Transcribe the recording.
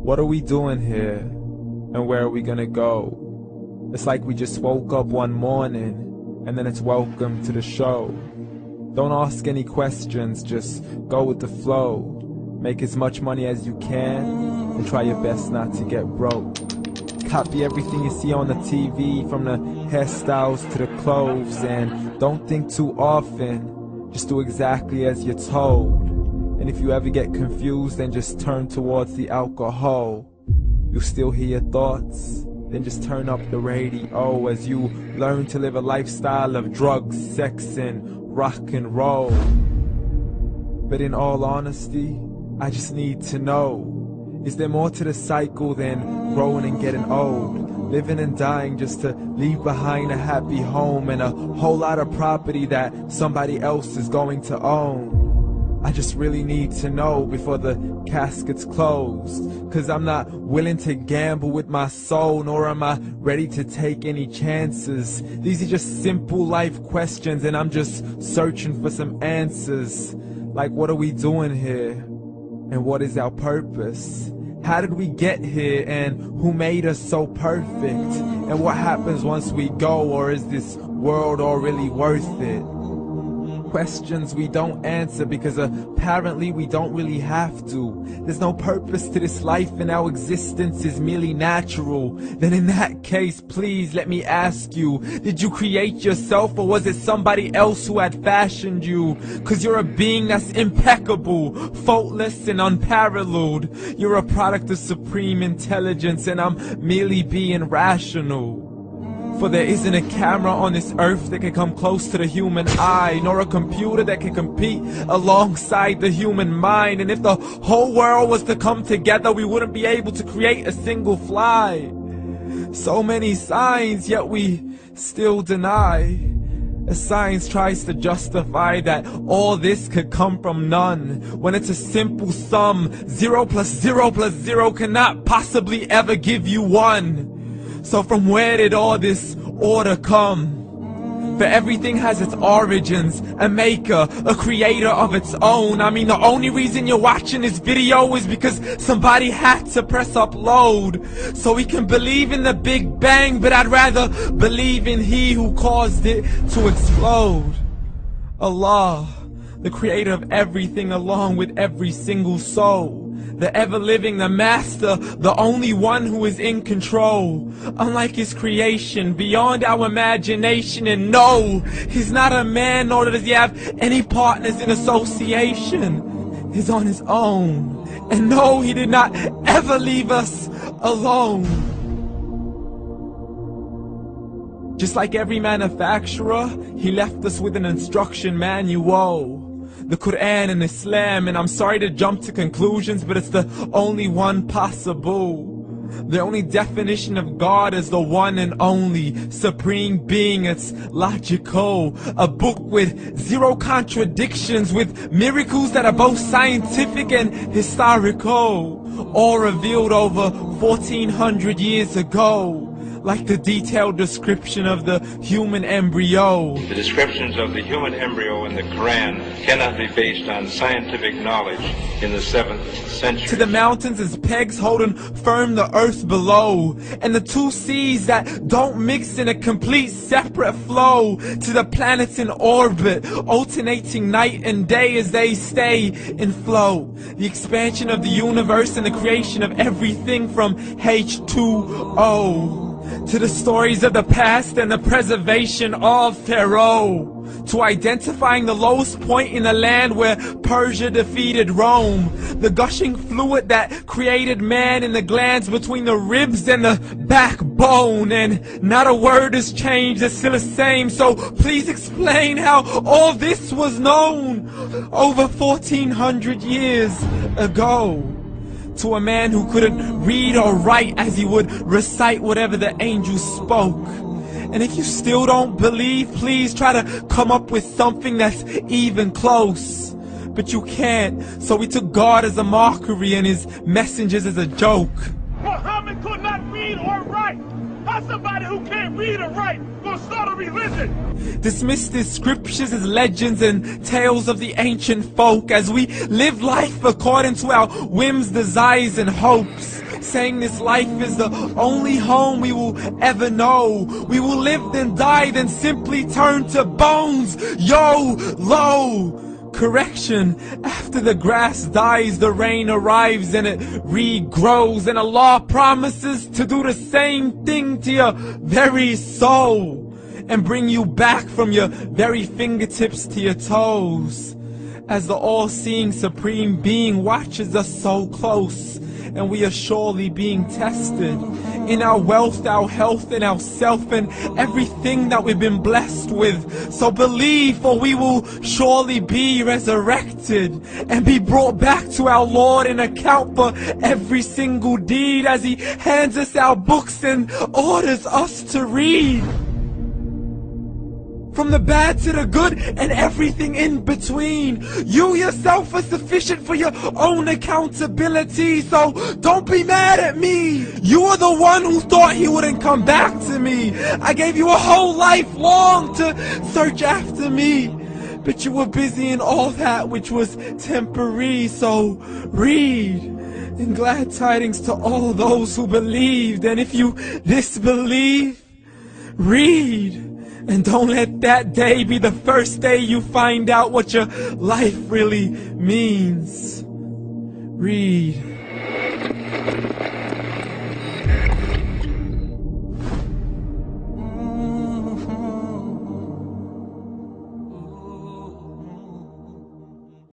What are we doing here? And where are we gonna go? It's like we just woke up one morning, and then it's welcome to the show. Don't ask any questions, just go with the flow. Make as much money as you can, and try your best not to get broke. Copy everything you see on the TV, from the hairstyles to the clothes, and don't think too often, just do exactly as you're told. And if you ever get confused, then just turn towards the alcohol. You'll still hear your thoughts, then just turn up the radio as you learn to live a lifestyle of drugs, sex, and rock and roll. But in all honesty, I just need to know, is there more to the cycle than growing and getting old? Living and dying just to leave behind a happy home and a whole lot of property that somebody else is going to own. I just really need to know before the casket's closed, 'cause I'm not willing to gamble with my soul, nor am I ready to take any chances. These are just simple life questions, and I'm just searching for some answers. Like, what are we doing here? And what is our purpose? How did we get here, and who made us so perfect? And what happens once we go, or is this world all really worth it? Questions we don't answer because apparently we don't really have to. There's no purpose to this life and our existence is merely natural. Then in that case, please let me ask you, did you create yourself, or was it somebody else who had fashioned you? 'Cause you're a being that's impeccable, faultless and unparalleled. You're a product of supreme intelligence, and I'm merely being rational. For there isn't a camera on this earth that can come close to the human eye, nor a computer that can compete alongside the human mind. And if the whole world was to come together, we wouldn't be able to create a single fly. So many signs, yet we still deny. As science tries to justify that all this could come from none, when it's a simple sum. 0 plus 0 plus 0 cannot possibly ever give you 1. So from where did all this order come? For everything has its origins, a maker, a creator of its own. I mean, the only reason you're watching this video is because somebody had to press upload. So we can believe in the Big Bang, but I'd rather believe in He who caused it to explode. Allah, the creator of everything along with every single soul. The ever-living, the master, the only one who is in control. Unlike his creation, beyond our imagination. And no, he's not a man, nor does he have any partners in association. He's on his own. And no, he did not ever leave us alone. Just like every manufacturer, he left us with an instruction manual. The Quran and Islam, and I'm sorry to jump to conclusions, but it's the only one possible. The only definition of God is the one and only supreme being. It's logical, a book with 0 contradictions, with miracles that are both scientific and historical, all revealed over 1400 years ago. Like the detailed description of the human embryo. The descriptions of the human embryo in the Quran cannot be based on scientific knowledge in the 7th century. To the mountains as pegs holding firm the earth below, and the 2 seas that don't mix in a complete separate flow. To the planets in orbit, alternating night and day as they stay in flow. The expansion of the universe and the creation of everything from H2O. To the stories of the past and the preservation of Pharaoh. To identifying the lowest point in the land where Persia defeated Rome. The gushing fluid that created man in the glands between the ribs and the backbone. And not a word has changed, it's still the same. So please explain how all this was known over 1400 years ago. To a man who couldn't read or write, as he would recite whatever the angels spoke. And if you still don't believe, please try to come up with something that's even close. But you can't, so we took God as a mockery and his messengers as a joke. Muhammad could not read or write. How's somebody who can't read or write gonna start a religion? Dismiss the scriptures as legends and tales of the ancient folk, as we live life according to our whims, desires, and hopes. saying this life is the only home we will ever know. We will live then die, then simply turn to bones. YOLO! Correction, after the grass dies, the rain arrives and it regrows, and Allah promises to do the same thing to your very soul and bring you back from your very fingertips to your toes, as the all-seeing supreme being watches us so close, and we are surely being tested in our wealth, our health, and our self, and everything that we've been blessed with. So believe, for we will surely be resurrected and be brought back to our Lord and account for every single deed, as He hands us our books and orders us to read. From the bad to the good and everything in between. You yourself are sufficient for your own accountability, so don't be mad at me. You are the one who thought He wouldn't come back to me. I gave you a whole life long to search after me, but you were busy in all that which was temporary. So read, and glad tidings to all those who believed. And if you disbelieve, read. And don't let that day be the first day you find out what your life really means. Read.